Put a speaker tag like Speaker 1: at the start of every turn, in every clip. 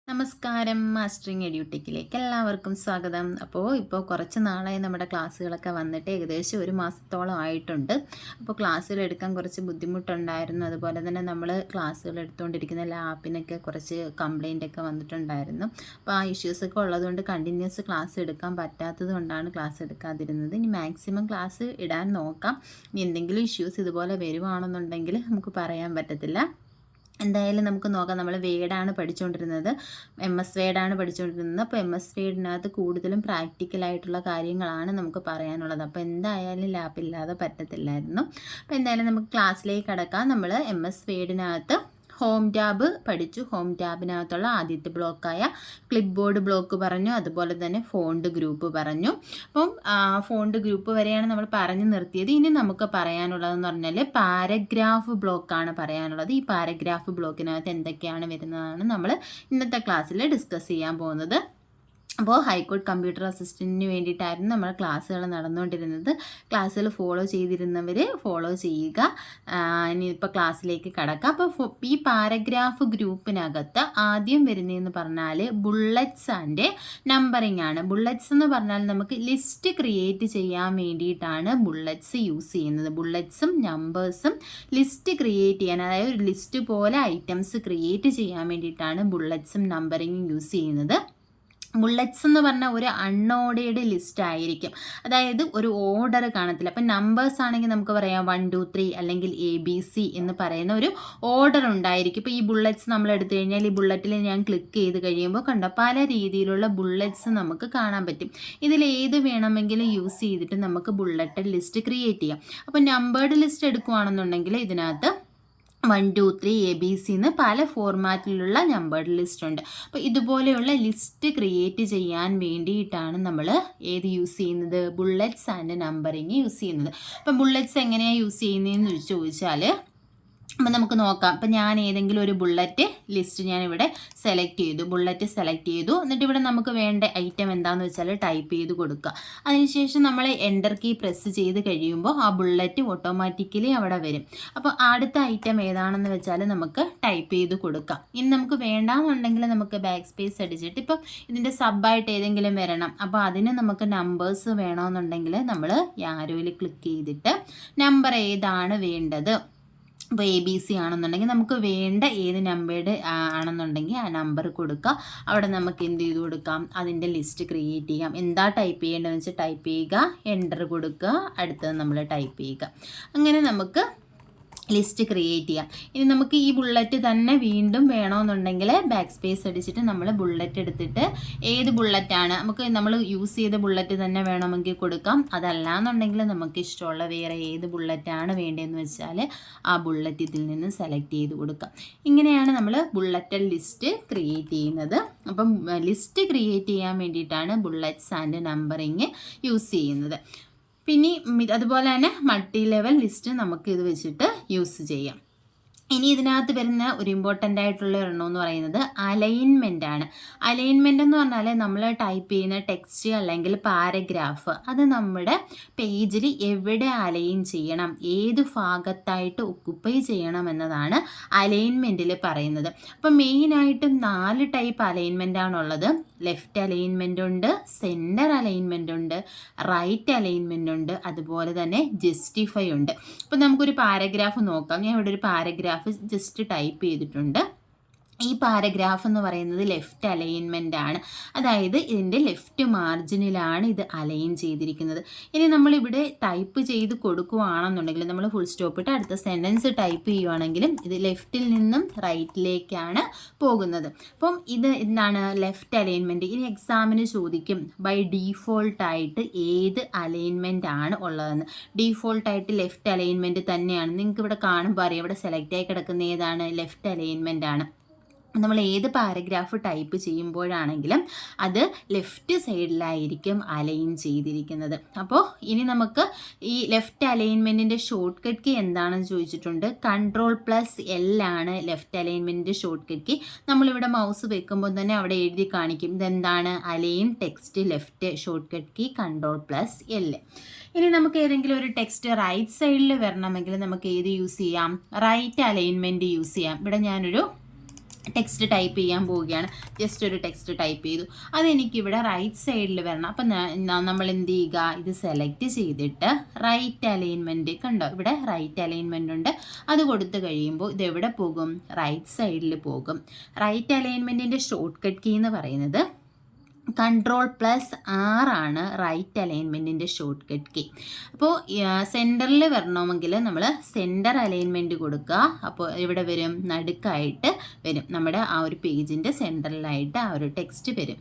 Speaker 1: നമസ്കാരം. മാസ്റ്ററിങ് എഡ്യൂടെക്കിലേക്ക് എല്ലാവർക്കും സ്വാഗതം. ഇപ്പോൾ കുറച്ച് നാളായി നമ്മുടെ ക്ലാസ്സുകളൊക്കെ വന്നിട്ട് ഏകദേശം ഒരു മാസത്തോളം ആയിട്ടുണ്ട്. അപ്പോൾ ക്ലാസ്സുകൾ എടുക്കാൻ കുറച്ച് ബുദ്ധിമുട്ടുണ്ടായിരുന്നു. അതുപോലെ തന്നെ നമ്മൾ ക്ലാസ്സുകൾ എടുത്തുകൊണ്ടിരിക്കുന്ന ലാപ്പിനൊക്കെ കുറച്ച് കംപ്ലൈൻ്റൊക്കെ വന്നിട്ടുണ്ടായിരുന്നു. അപ്പോൾ ആ ഇഷ്യൂസൊക്കെ ഉള്ളതുകൊണ്ട് കണ്ടിന്യൂസ് ക്ലാസ് എടുക്കാൻ പറ്റാത്തത് കൊണ്ടാണ് ക്ലാസ് എടുക്കാതിരുന്നത്. ഇനി മാക്സിമം ക്ലാസ് ഇടാൻ നോക്കാം. ഇനി എന്തെങ്കിലും ഇഷ്യൂസ് ഇതുപോലെ വരുവാണെന്നുണ്ടെങ്കിൽ നമുക്ക് പറയാൻ പറ്റത്തില്ല. എന്തായാലും നമുക്ക് നോക്കാം. നമ്മൾ വേഡാണ് പഠിച്ചുകൊണ്ടിരുന്നത്, MS വേഡാണ് പഠിച്ചുകൊണ്ടിരുന്നത്. അപ്പോൾ MS വേഡിനകത്ത് കൂടുതലും പ്രാക്ടിക്കലായിട്ടുള്ള കാര്യങ്ങളാണ് നമുക്ക് പറയാനുള്ളത്. അപ്പോൾ എന്തായാലും ലാപ്പില്ലാതെ പറ്റത്തില്ലായിരുന്നു. അപ്പോൾ എന്തായാലും നമുക്ക് ക്ലാസ്സിലേക്ക് കടക്കാം. നമ്മൾ MS വേഡിനകത്ത് ഹോം ടാബ് പഠിച്ചു. ഹോം ടാബിനകത്തുള്ള ആദ്യത്തെ ബ്ലോക്കായ ക്ലിപ്പ് ബോർഡ് ബ്ലോക്ക് പറഞ്ഞു. അതുപോലെ തന്നെ ഫോണ്ട് ഗ്രൂപ്പ് പറഞ്ഞു. അപ്പം ഫോണ്ട് ഗ്രൂപ്പ് വരെയാണ് നമ്മൾ പറഞ്ഞു നിർത്തിയത്. ഇനി നമുക്ക് പറയാനുള്ളതെന്ന് പറഞ്ഞാൽ പാരഗ്രാഫ് ബ്ലോക്കാണ് പറയാനുള്ളത്. ഈ പാരഗ്രാഫ് ബ്ലോക്കിനകത്ത് എന്തൊക്കെയാണ് വരുന്നതാണ് നമ്മൾ ഇന്നത്തെ ക്ലാസ്സിൽ ഡിസ്കസ് ചെയ്യാൻ പോകുന്നത്. അപ്പോൾ ഹൈക്കോർട്ട് കമ്പ്യൂട്ടർ അസിസ്റ്റൻറ്റിന് വേണ്ടിയിട്ടായിരുന്നു നമ്മൾ ക്ലാസ്സുകൾ നടന്നുകൊണ്ടിരുന്നത്. ക്ലാസ്സുകൾ ഫോളോ ചെയ്തിരുന്നവർ ഫോളോ ചെയ്യുക. ഇനിയിപ്പോൾ ക്ലാസ്സിലേക്ക് കടക്കാം. അപ്പോൾ ഈ പാരഗ്രാഫ് ഗ്രൂപ്പിനകത്ത് ആദ്യം വരുന്നതെന്ന് പറഞ്ഞാൽ ബുള്ളറ്റ്സ് ആൻഡ് നമ്പറിംഗ് ആണ്. ബുള്ളറ്റ്സ് എന്ന് പറഞ്ഞാൽ നമുക്ക് ലിസ്റ്റ് ക്രിയേറ്റ് ചെയ്യാൻ വേണ്ടിയിട്ടാണ് ബുള്ളറ്റ്സ് യൂസ് ചെയ്യുന്നത്. ബുള്ളറ്റ്സും നമ്പേഴ്സും ലിസ്റ്റ് ക്രിയേറ്റ് ചെയ്യാൻ, അതായത് ഒരു ലിസ്റ്റ് പോലെ ഐറ്റംസ് ക്രിയേറ്റ് ചെയ്യാൻ വേണ്ടിയിട്ടാണ് ബുള്ളറ്റ്സും നമ്പറിങ്ങും യൂസ് ചെയ്യുന്നത്. ബുള്ളറ്റ്സ് എന്ന് പറഞ്ഞാൽ ഒരു അൺഓർഡേർഡ് ലിസ്റ്റ് ആയിരിക്കും, അതായത് ഒരു ഓർഡർ കാണത്തില്ല. അപ്പം നമ്പേഴ്സ് ആണെങ്കിൽ നമുക്ക് പറയാം 1 2 3 അല്ലെങ്കിൽ ABC എന്ന് പറയുന്ന ഒരു ഓർഡർ ഉണ്ടായിരിക്കും. ഇപ്പോൾ ഈ ബുള്ളറ്റ്സ് നമ്മൾ എടുത്തു കഴിഞ്ഞാൽ ഈ ബുള്ളറ്റിൽ ഞാൻ ക്ലിക്ക് ചെയ്ത് കഴിയുമ്പോൾ കണ്ടോ പല രീതിയിലുള്ള ബുള്ളറ്റ്സ് നമുക്ക് കാണാൻ പറ്റും. ഇതിൽ ഏത് വേണമെങ്കിലും യൂസ് ചെയ്തിട്ട് നമുക്ക് ബുള്ളറ്റഡ് ലിസ്റ്റ് ക്രിയേറ്റ് ചെയ്യാം. അപ്പോൾ നമ്പേർഡ് ലിസ്റ്റ് എടുക്കുകയാണെന്നുണ്ടെങ്കിൽ ഇതിനകത്ത് 1 2 3 ABC എന്ന് പല ഫോർമാറ്റിലുള്ള നമ്പേർഡ് ലിസ്റ്റ് ഉണ്ട്. അപ്പോൾ ഇതുപോലെയുള്ള ലിസ്റ്റ് ക്രിയേറ്റ് ചെയ്യാൻ വേണ്ടിയിട്ടാണ് നമ്മൾ ഏത് യൂസ് ചെയ്യുന്നത്, ബുള്ളറ്റ്സ് ആൻഡ് നമ്പറിങ് യൂസ് ചെയ്യുന്നത്. അപ്പം ബുള്ളറ്റ്സ് എങ്ങനെയാണ് യൂസ് ചെയ്യുന്നതെന്ന് ചോദിച്ചാൽ അപ്പം നമുക്ക് നോക്കാം. അപ്പം ഞാൻ ഏതെങ്കിലും ഒരു ബുള്ളറ്റ് ലിസ്റ്റ് ഞാനിവിടെ സെലക്ട് ചെയ്തു, ബുള്ളറ്റ് സെലക്ട് ചെയ്തു. എന്നിട്ട് ഇവിടെ നമുക്ക് വേണ്ട ഐറ്റം എന്താണെന്ന് വെച്ചാൽ ടൈപ്പ് ചെയ്ത് കൊടുക്കുക. അതിനുശേഷം നമ്മൾ എൻ്റർ കീ പ്രസ് ചെയ്ത് കഴിയുമ്പോൾ ആ ബുള്ളറ്റ് ഓട്ടോമാറ്റിക്കലി അവിടെ വരും. അപ്പോൾ അടുത്ത ഐറ്റം ഏതാണെന്ന് വെച്ചാൽ നമുക്ക് ടൈപ്പ് ചെയ്ത് കൊടുക്കാം. ഇനി നമുക്ക് വേണ്ടാന്നുണ്ടെങ്കിൽ നമുക്ക് ബാക്ക് സ്പേസ് അടിച്ചിട്ട് ഇപ്പം ഇതിൻ്റെ സബ്ബായിട്ട് ഏതെങ്കിലും വരണം. അപ്പോൾ അതിന് നമുക്ക് നമ്പേഴ്സ് വേണമെന്നുണ്ടെങ്കിൽ നമ്മൾ ആരോയിൽ ക്ലിക്ക് ചെയ്തിട്ട് നമ്പർ ഏതാണ് വേണ്ടത്, ഇപ്പോൾ ABC ആണെന്നുണ്ടെങ്കിൽ നമുക്ക് വേണ്ട ഏത് നമ്പേർഡ് ആണെന്നുണ്ടെങ്കിൽ ആ നമ്പർ കൊടുക്കുക. അവിടെ നമുക്ക് എന്ത് ചെയ്ത് കൊടുക്കാം, അതിൻ്റെ ലിസ്റ്റ് ക്രിയേറ്റ് ചെയ്യാം. എന്താ ടൈപ്പ് ചെയ്യേണ്ടതെന്ന് വെച്ചാൽ ടൈപ്പ് ചെയ്യുക, എൻ്റർ കൊടുക്കുക, അടുത്തത് നമ്മൾ ടൈപ്പ് ചെയ്യുക. അങ്ങനെ നമുക്ക് ലിസ്റ്റ് ക്രിയേറ്റ് ചെയ്യാം. ഇനി നമുക്ക് ഈ ബുള്ളറ്റ് തന്നെ വീണ്ടും വേണമെന്നുണ്ടെങ്കിൽ ബാക്ക് സ്പേസ് അടിച്ചിട്ട് നമ്മൾ ബുള്ളറ്റ് എടുത്തിട്ട് ഏത് ബുള്ളറ്റാണ് നമുക്ക് നമ്മൾ യൂസ് ചെയ്ത ബുള്ളറ്റ് തന്നെ വേണമെങ്കിൽ കൊടുക്കാം. അതല്ലാന്നുണ്ടെങ്കിൽ നമുക്ക് ഇഷ്ടമുള്ള വേറെ ഏത് ബുള്ളറ്റാണ് വേണ്ടതെന്ന് വെച്ചാൽ ആ ബുള്ളറ്റ് ഇതിൽ നിന്ന് സെലക്ട് ചെയ്ത് കൊടുക്കാം. ഇങ്ങനെയാണ് നമ്മൾ ബുള്ളറ്റഡ് ലിസ്റ്റ് ക്രിയേറ്റ് ചെയ്യുന്നത്. അപ്പം ലിസ്റ്റ് ക്രിയേറ്റ് ചെയ്യാൻ വേണ്ടിയിട്ടാണ് ബുള്ളറ്റ്സ് ആൻഡ് നമ്പറിങ് യൂസ് ചെയ്യുന്നത്. പിന്നെ അതുപോലെ തന്നെ മൾട്ടി ലെവൽ ലിസ്റ്റ് നമുക്ക് ഇത് വെച്ചിട്ട് യൂസ് ചെയ്യാം. ഇനി ഇതിനകത്ത് വരുന്ന ഒരു ഇമ്പോർട്ടൻ്റ് ആയിട്ടുള്ള ഒരെണ്ണം എന്ന് പറയുന്നത് അലൈൻമെൻ്റ് ആണ്. അലൈൻമെൻ്റ് എന്ന് പറഞ്ഞാൽ നമ്മൾ ടൈപ്പ് ചെയ്യുന്ന ടെക്സ്റ്റ് അല്ലെങ്കിൽ പാരഗ്രാഫ് അത് നമ്മുടെ പേജിൽ എവിടെ അലൈൻ ചെയ്യണം, ഏത് ഭാഗത്തായിട്ട് ഒക്കുപ്പൈ ചെയ്യണം എന്നതാണ് അലൈൻമെൻറ്റിൽ പറയുന്നത്. അപ്പം മെയിനായിട്ടും 4 ടൈപ്പ് അലൈൻമെൻ്റ് ആണുള്ളത്. ലെഫ്റ്റ് അലൈൻമെൻ്റ് ഉണ്ട്, സെൻറ്റർ അലൈൻമെൻ്റ് ഉണ്ട്, റൈറ്റ് അലൈൻമെൻ്റ് ഉണ്ട്, അതുപോലെ തന്നെ ജസ്റ്റിഫൈ ഉണ്ട്. അപ്പം നമുക്കൊരു പാരഗ്രാഫ് നോക്കാം. ഞാൻ ഇവിടെ ഒരു പാരഗ്രാഫ് ജസ്റ്റ് ടൈപ്പ് ചെയ്തിട്ടുണ്ട്. ഈ പാരഗ്രാഫ് എന്ന് പറയുന്നത് ലെഫ്റ്റ് അലൈൻമെൻ്റ് ആണ്, അതായത് ഇതിൻ്റെ ലെഫ്റ്റ് മാർജിനിലാണ് ഇത് അലൈൻ ചെയ്തിരിക്കുന്നത്. ഇനി നമ്മളിവിടെ ടൈപ്പ് ചെയ്ത് കൊടുക്കുകയാണെന്നുണ്ടെങ്കിൽ നമ്മൾ ഫുൾ സ്റ്റോപ്പ് ഇട്ട് അടുത്ത സെൻറ്റൻസ് ടൈപ്പ് ചെയ്യുവാണെങ്കിലും ഇത് ലെഫ്റ്റിൽ നിന്നും റൈറ്റിലേക്കാണ് പോകുന്നത്. അപ്പം ഇത് എന്താണ് ലെഫ്റ്റ് അലൈൻമെൻറ്റ്. ഇനി എക്സാമിന് ചോദിക്കും ബൈ ഡീഫോൾട്ടായിട്ട് ഏത് അലൈൻമെൻ്റ് ആണ് ഉള്ളതെന്ന്. ഡീഫോൾട്ടായിട്ട് ലെഫ്റ്റ് അലൈൻമെൻറ്റ് തന്നെയാണ്. നിങ്ങൾക്ക് ഇവിടെ കാണുമ്പോൾ അറിയാം, ഇവിടെ സെലക്ട് ആയി കിടക്കുന്ന ഏതാണ്, ലെഫ്റ്റ് അലൈൻമെൻ്റ് ആണ്. നമ്മൾ ഏത് പാരഗ്രാഫ് ടൈപ്പ് ചെയ്യുമ്പോഴാണെങ്കിലും അത് ലെഫ്റ്റ് സൈഡിലായിരിക്കും അലൈൻ ചെയ്തിരിക്കുന്നത്. അപ്പോൾ ഇനി നമുക്ക് ഈ ലെഫ്റ്റ് അലൈൻമെൻറ്റിൻ്റെ ഷോർട്ട് കട്ട് കീ എന്താണെന്ന് ചോദിച്ചിട്ടുണ്ട്. Ctrl+L ആണ് ലെഫ്റ്റ് അലൈൻമെൻറ്റിൻ്റെ ഷോർട്ട് കട്ട് കീ. നമ്മളിവിടെ മൗസ് വെക്കുമ്പോൾ തന്നെ അവിടെ എഴുതി കാണിക്കും ഇതെന്താണ്, align text left shortcut key Ctrl+L. ഇനി നമുക്ക് ഏതെങ്കിലും ഒരു ടെക്സ്റ്റ് റൈറ്റ് സൈഡിൽ വരണമെങ്കിൽ നമുക്ക് ഏത് യൂസ് ചെയ്യാം, റൈറ്റ് അലൈൻമെൻറ്റ് യൂസ് ചെയ്യാം. ഇവിടെ ഞാനൊരു ടെക്സ്റ്റ് ടൈപ്പ് ചെയ്യാൻ പോവുകയാണ്. ജസ്റ്റ് ഒരു ടെക്സ്റ്റ് ടൈപ്പ് ചെയ്തു. അതെനിക്കിവിടെ റൈറ്റ് സൈഡിൽ വരണം. അപ്പം നമ്മൾ എന്ത് ചെയ്യുക, ഇത് സെലക്ട് ചെയ്തിട്ട് റൈറ്റ് അലൈൻമെൻറ്റ് കണ്ടോ, ഇവിടെ റൈറ്റ് അലൈൻമെൻ്റ് ഉണ്ട്. അത് കൊടുത്തു കഴിയുമ്പോൾ ഇത് എവിടെ പോകും, റൈറ്റ് സൈഡിൽ പോകും. റൈറ്റ് അലൈൻമെൻറ്റിൻ്റെ ഷോർട്ട് കട്ട് കീ എന്ന് പറയുന്നത് Ctrl+R ആണ് റൈറ്റ് അലൈൻമെൻറ്റിൻ്റെ ഷോർട്ട് കട്ട് കീ. അപ്പോൾ സെൻറ്ററിൽ വരണമെങ്കിൽ നമ്മൾ സെൻറ്റർ അലൈൻമെൻറ്റ് കൊടുക്കുക. അപ്പോൾ ഇവിടെ വരും, നടുക്കായിട്ട് വരും, നമ്മുടെ ആ ഒരു പേജിൻ്റെ സെൻറ്ററിലായിട്ട് ആ ഒരു ടെക്സ്റ്റ് വരും.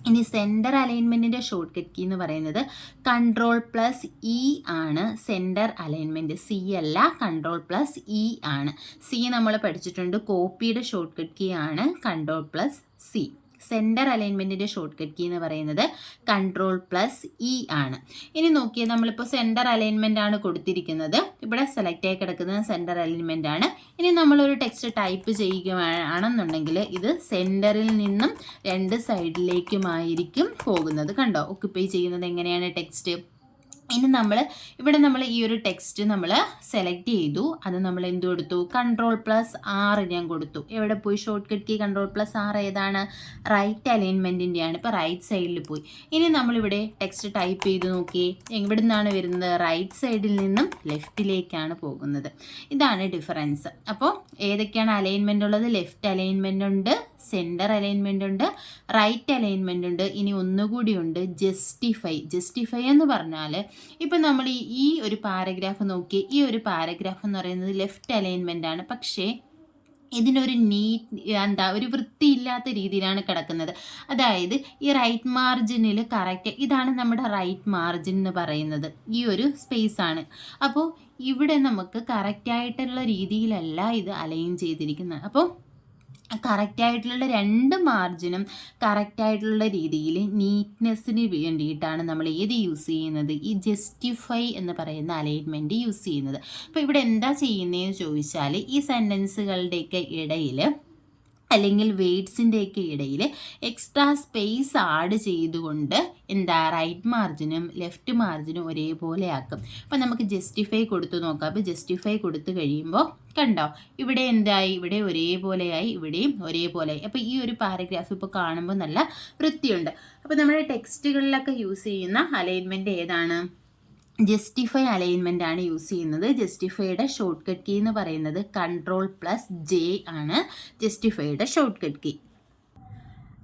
Speaker 1: ഇനി സെൻറ്റർ അലൈൻമെൻറ്റിൻ്റെ ഷോർട്ട് കട്ട് കീ എന്ന് പറയുന്നത് Ctrl+E ആണ് സെൻറ്റർ അലൈൻമെൻറ്റ്. സി അല്ല, Ctrl+E ആണ്. സി നമ്മൾ പഠിച്ചിട്ടുണ്ട്, കോപ്പിയുടെ ഷോർട്ട് കട്ട് കീ ആണ് Ctrl+C. സെൻറ്റർ അലൈൻമെൻറ്റിൻ്റെ ഷോർട്ട് കട്ട് കീ എന്ന് പറയുന്നത് Ctrl+E ആണ്. ഇനി നോക്കിയേ, നമ്മളിപ്പോൾ സെൻറ്റർ അലൈൻമെൻ്റ് ആണ് കൊടുത്തിരിക്കുന്നത്. ഇവിടെ സെലക്ട് ആയി കിടക്കുന്നത് സെൻറ്റർ അലൈൻമെൻ്റ് ആണ്. ഇനി നമ്മളൊരു ടെക്സ്റ്റ് ടൈപ്പ് ചെയ്യുകയാണെന്നുണ്ടെങ്കിൽ ഇത് സെൻറ്ററിൽ നിന്നും 2 സൈഡിലേക്കുമായിരിക്കും പോകുന്നത്. കണ്ടോ, ഒക്യുപ്പൈ ചെയ്യുന്നത് എങ്ങനെയാണ് ടെക്സ്റ്റ്. ഇനി നമ്മൾ ഈ ഒരു ടെക്സ്റ്റ് നമ്മൾ സെലക്ട് ചെയ്തു. അത് നമ്മൾ എന്ത് കൊടുത്തു, Ctrl+R ഞാൻ കൊടുത്തു. എവിടെ പോയി ഷോർട്ട് കട്ട് കീ Ctrl+R ഏതാണ്, റൈറ്റ് അലൈൻമെൻറ്റിൻ്റെയാണ്. ഇപ്പോൾ റൈറ്റ് സൈഡിൽ പോയി. ഇനി നമ്മളിവിടെ ടെക്സ്റ്റ് ടൈപ്പ് ചെയ്ത് നോക്കി, എവിടെ നിന്നാണ് വരുന്നത്, റൈറ്റ് സൈഡിൽ നിന്നും ലെഫ്റ്റിലേക്കാണ് പോകുന്നത്. ഇതാണ് ഡിഫറൻസ്. അപ്പോൾ ഏതൊക്കെയാണ് അലൈൻമെൻ്റ് ഉള്ളത്, ലെഫ്റ്റ് അലൈൻമെൻ്റ് ഉണ്ട്, സെൻറ്റർ അലൈൻമെൻ്റ് ഉണ്ട്, റൈറ്റ് അലൈൻമെൻ്റ് ഉണ്ട്. ഇനി ഒന്നുകൂടി ഉണ്ട്, ജസ്റ്റിഫൈ എന്ന് പറഞ്ഞാൽ ഇപ്പം നമ്മൾ ഈ ഒരു പാരഗ്രാഫ് നോക്കി, ഈ ഒരു പാരഗ്രാഫ് എന്ന് പറയുന്നത് ലെഫ്റ്റ് അലൈൻമെൻ്റ് ആണ്. പക്ഷേ ഇതിനൊരു ഒരു വൃത്തിയില്ലാത്ത രീതിയിലാണ് കിടക്കുന്നത്. അതായത് ഈ റൈറ്റ് മാർജിനിൽ കറക്റ്റ്, ഇതാണ് നമ്മുടെ റൈറ്റ് മാർജിൻ എന്ന് പറയുന്നത്, ഈ ഒരു സ്പേസ് ആണ്. അപ്പോൾ ഇവിടെ നമുക്ക് കറക്റ്റായിട്ടുള്ള രീതിയിലല്ല ഇത് അലൈൻ ചെയ്തിരിക്കുന്നത്. അപ്പോൾ കറക്റ്റായിട്ടുള്ള 2 മാർജിനും കറക്റ്റായിട്ടുള്ള രീതിയിൽ നീറ്റ്നെസ്സിന് വേണ്ടിയിട്ടാണ് നമ്മൾ ഏത് യൂസ് ചെയ്യുന്നത്, ഈ ജസ്റ്റിഫൈ എന്ന് പറയുന്ന അലൈൻമെൻറ്റ് യൂസ് ചെയ്യുന്നത്. അപ്പോൾ ഇവിടെ എന്താ ചെയ്യുന്നതെന്ന് ചോദിച്ചാൽ, ഈ സെൻറ്റൻസുകളുടെയൊക്കെ ഇടയിൽ അല്ലെങ്കിൽ വേർഡ്സിൻ്റെയൊക്കെ ഇടയിൽ എക്സ്ട്രാ സ്പേസ് ആഡ് ചെയ്തുകൊണ്ട് റൈറ്റ് മാർജിനും ലെഫ്റ്റ് മാർജിനും ഒരേപോലെ ആക്കും. അപ്പോൾ നമുക്ക് ജസ്റ്റിഫൈ കൊടുത്തു നോക്കാം. അപ്പോൾ ജസ്റ്റിഫൈ കൊടുത്തു കഴിയുമ്പോൾ കണ്ടോ, ഇവിടെ എന്തായി, ഇവിടെ ഒരേപോലെയായി, ഇവിടെയും ഒരേപോലെയായി. അപ്പോൾ ഈ ഒരു പാരഗ്രാഫ് ഇപ്പോൾ കാണുമ്പോൾ നല്ല വൃത്തിയുണ്ട്. അപ്പോൾ നമ്മുടെ ടെക്സ്റ്റുകളിലൊക്കെ യൂസ് ചെയ്യുന്ന അലൈൻമെൻറ്റ് ഏതാണ്, ജസ്റ്റിഫൈ അലൈൻമെൻ്റ് ആണ് യൂസ് ചെയ്യുന്നത്. ജസ്റ്റിഫൈയുടെ ഷോർട്ട് കട്ട് കീ എന്ന് പറയുന്നത് Ctrl+J ആണ് ജസ്റ്റിഫൈയുടെ ഷോർട്ട് കട്ട് കീ.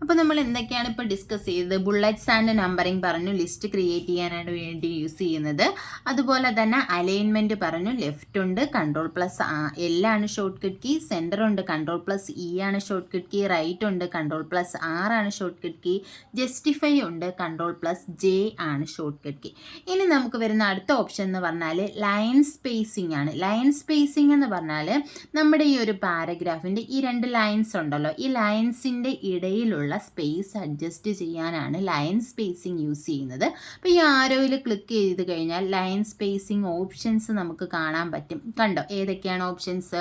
Speaker 1: അപ്പോൾ നമ്മൾ എന്തൊക്കെയാണ് ഇപ്പോൾ ഡിസ്കസ് ചെയ്തത്, ബുള്ളറ്റ്സ് ആൻഡ് നമ്പറിങ് പറഞ്ഞു, ലിസ്റ്റ് ക്രിയേറ്റ് ചെയ്യാനാണ് വേണ്ടി യൂസ് ചെയ്യുന്നത്. അതുപോലെ തന്നെ അലൈൻമെൻറ്റ് പറഞ്ഞു, ലെഫ്റ്റ് ഉണ്ട് Ctrl+L ആണ് ഷോർട്ട് കട്ട് കീ, സെൻറ്റർ ഉണ്ട് Ctrl+E ആണ് ഷോർട്ട് കട്ട് കീ, റൈറ്റ് ഉണ്ട് Ctrl+R ആണ് ഷോർട്ട് കട്ട് കീ, ജസ്റ്റിഫൈ ഉണ്ട് Ctrl+J ആണ് ഷോർട്ട് കട്ട് കീ. ഇനി നമുക്ക് വരുന്ന അടുത്ത ഓപ്ഷൻ എന്ന് പറഞ്ഞാൽ ലൈൻ സ്പേസിംഗ് ആണ്. ലൈൻ സ്പേസിംഗ് എന്ന് പറഞ്ഞാൽ നമ്മുടെ ഈ ഒരു പാരഗ്രാഫിൻ്റെ ഈ 2 ലൈൻസ് ഉണ്ടല്ലോ, ഈ ലൈൻസിൻ്റെ ഇടയിലുള്ള സ്പേസ് അഡ്ജസ്റ്റ് ചെയ്യാനാണ് ലൈൻ സ്പേസിംഗ് യൂസ് ചെയ്യുന്നത്. അപ്പോൾ ഈ ആരോയിൽ ക്ലിക്ക് ചെയ്ത് കഴിഞ്ഞാൽ ലൈൻ സ്പേസിംഗ് ഓപ്ഷൻസ് നമുക്ക് കാണാൻ പറ്റും. കണ്ടോ, ഏതൊക്കെയാണ് ഓപ്ഷൻസ്,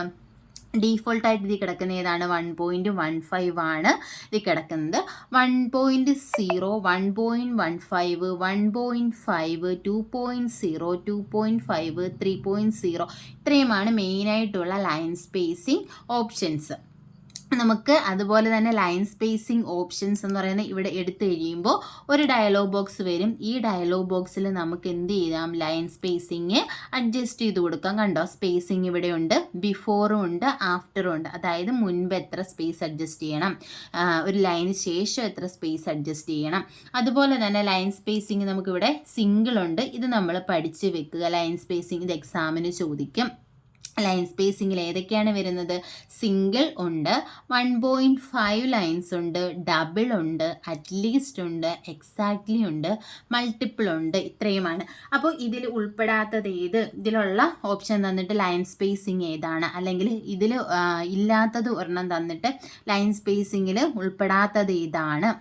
Speaker 1: ഡീഫോൾട്ടായിട്ട് ഇത് കിടക്കുന്ന ഏതാണ്, 1.15 ആണ് ഇത് കിടക്കുന്നത്. 1.0, 1.15, 1.5, 2.0, 2.5, 3.0 ഇത്രയുമാണ് മെയിനായിട്ടുള്ള ലൈൻ സ്പേസിംഗ് ഓപ്ഷൻസ്. നമുക്ക് അതുപോലെ തന്നെ ലൈൻ സ്പേസിംഗ് ഓപ്ഷൻസ് എന്ന് പറയുന്നത് ഇവിടെ എടുത്തു കഴിയുമ്പോൾ ഒരു ഡയലോഗ് ബോക്സ് വരും. ഈ ഡയലോഗ് ബോക്സിൽ നമുക്ക് എന്ത് ചെയ്യാം, ലൈൻ സ്പേസിങ് അഡ്ജസ്റ്റ് ചെയ്ത് കൊടുക്കാം. കണ്ടോ, സ്പേസിങ് ഇവിടെ ഉണ്ട്, ബിഫോറും ഉണ്ട്, ആഫ്റ്ററും ഉണ്ട്. അതായത് മുൻപ് എത്ര സ്പേസ് അഡ്ജസ്റ്റ് ചെയ്യണം, ഒരു ലൈന് ശേഷം എത്ര സ്പേസ് അഡ്ജസ്റ്റ് ചെയ്യണം. അതുപോലെ തന്നെ ലൈൻ സ്പേസിങ് നമുക്കിവിടെ സിംഗിൾ ഉണ്ട്, ഇത് നമ്മൾ പഠിച്ച് വെക്കുക. ലൈൻ സ്പേസിങ് ഇത് എക്സാമിന് ചോദിക്കും. ലൈൻ സ്പേസിങ്ങിൽ ഏതൊക്കെയാണ് വരുന്നത്, സിംഗിൾ ഉണ്ട്, 1.5 ലൈൻസ് ഉണ്ട്, ഡബിൾ ഉണ്ട്, അറ്റ്ലീസ്റ്റ് ഉണ്ട്, എക്സാക്ട്ലി ഉണ്ട്, മൾട്ടിപ്പിൾ ഉണ്ട്. ഇത്രയുമാണ്. അപ്പോൾ ഇതിൽ ഉൾപ്പെടാത്തത് ഏത്, ഇതിലുള്ള ഓപ്ഷൻ തന്നിട്ട് ലൈൻ സ്പേസിങ് ഏതാണ്, അല്ലെങ്കിൽ ഇതിൽ ഇല്ലാത്തത് ഒരെണ്ണം തന്നിട്ട് ലൈൻ സ്പേസിങ്ങിൽ ഉൾപ്പെടാത്തത് ഏതാണ്,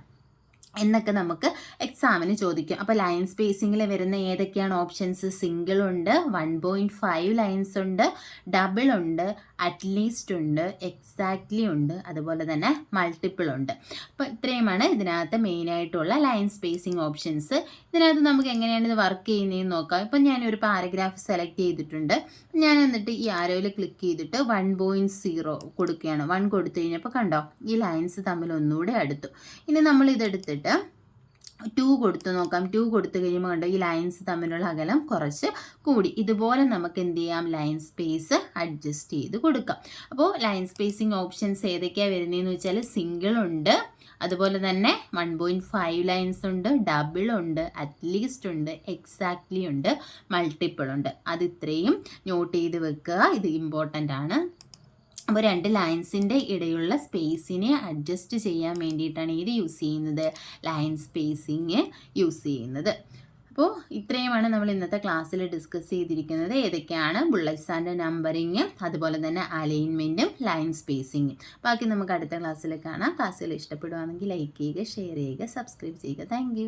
Speaker 1: എന്നൊക്കെ നമുക്ക് എക്സാമിന് ചോദിക്കും. അപ്പോൾ ലൈൻ സ്പേസിങ്ങിൽ വരുന്ന ഏതൊക്കെയാണ് ഓപ്ഷൻസ്? സിംഗിൾ ഉണ്ട്, 1.5 ലൈൻസ് ഉണ്ട്, ഡബിൾ ഉണ്ട്, അറ്റ്ലീസ്റ്റ് ഉണ്ട്, എക്സാക്ട്ലി ഉണ്ട്, അതുപോലെ തന്നെ മൾട്ടിപ്പിൾ ഉണ്ട്. അപ്പോൾ ഇത്രയുമാണ് ഇതിനകത്ത് മെയിനായിട്ടുള്ള ലൈൻ സ്പേസിങ് ഓപ്ഷൻസ്. ഇതിനകത്ത് നമുക്ക് എങ്ങനെയാണ് ഇത് വർക്ക് ചെയ്യുന്നതെന്ന് നോക്കാം. ഇപ്പം ഞാനൊരു പാരഗ്രാഫ് സെലക്ട് ചെയ്തിട്ടുണ്ട്. ഞാൻ എന്നിട്ട് ഈ ആരോയിൽ ക്ലിക്ക് ചെയ്തിട്ട് 1.0 കൊടുക്കുകയാണ്. 1 കൊടുത്തു കഴിഞ്ഞപ്പോൾ കണ്ടോ ഈ ലൈൻസ് തമ്മിൽ ഒന്നുകൂടെ അടുത്തു. ഇനി നമ്മൾ ഇതെടുത്തിട്ട് 2 കൊടുത്തു നോക്കാം. 2 കൊടുത്തു കഴിയുമ്പോൾ കണ്ടോ ഈ ലൈൻസ് തമ്മിലുള്ള അകലം കുറച്ച് കൂടി. ഇതുപോലെ നമുക്ക് എന്ത് ചെയ്യാം? ലൈൻ സ്പേസ് അഡ്ജസ്റ്റ് ചെയ്ത് കൊടുക്കാം. അപ്പോൾ ലൈൻ സ്പേസിങ് ഓപ്ഷൻസ് ഏതൊക്കെയാണ് വരുന്നതെന്ന് വെച്ചാൽ സിംഗിൾ ഉണ്ട്, അതുപോലെ തന്നെ 1.5 ലൈൻസ് ഉണ്ട്, ഡബിൾ ഉണ്ട്, അറ്റ്ലീസ്റ്റ് ഉണ്ട്, എക്സാക്ട്ലി ഉണ്ട്, മൾട്ടിപ്പിൾ ഉണ്ട്. അത് ഇത്രയും നോട്ട് ചെയ്ത് വെക്കുക. ഇത് ഇമ്പോർട്ടൻ്റ് ആണ്. അപ്പോൾ 2 ലൈൻസിൻ്റെ ഇടയിലുള്ള സ്പേസിനെ അഡ്ജസ്റ്റ് ചെയ്യാൻ വേണ്ടിയിട്ടാണ് ഇത് യൂസ് ചെയ്യുന്നത്, ലൈൻ സ്പേസിങ് യൂസ് ചെയ്യുന്നത്. അപ്പോൾ ഇത്രയുമാണ് നമ്മൾ ഇന്നത്തെ ക്ലാസ്സിൽ ഡിസ്കസ് ചെയ്തിരിക്കുന്നത്. ഏതൊക്കെയാണ്? ബുള്ളറ്റ്സ് ആൻഡ് നമ്പറിങ്, അതുപോലെ തന്നെ അലൈൻമെൻറ്റും ലൈൻ സ്പേസിങ്ങും. ബാക്കി നമുക്ക് അടുത്ത ക്ലാസ്സിൽ കാണാം. ക്ലാസ്സുകൾ ഇഷ്ടപ്പെടുവാണെങ്കിൽ ലൈക്ക് ചെയ്യുക, ഷെയർ ചെയ്യുക, സബ്സ്ക്രൈബ് ചെയ്യുക. താങ്ക്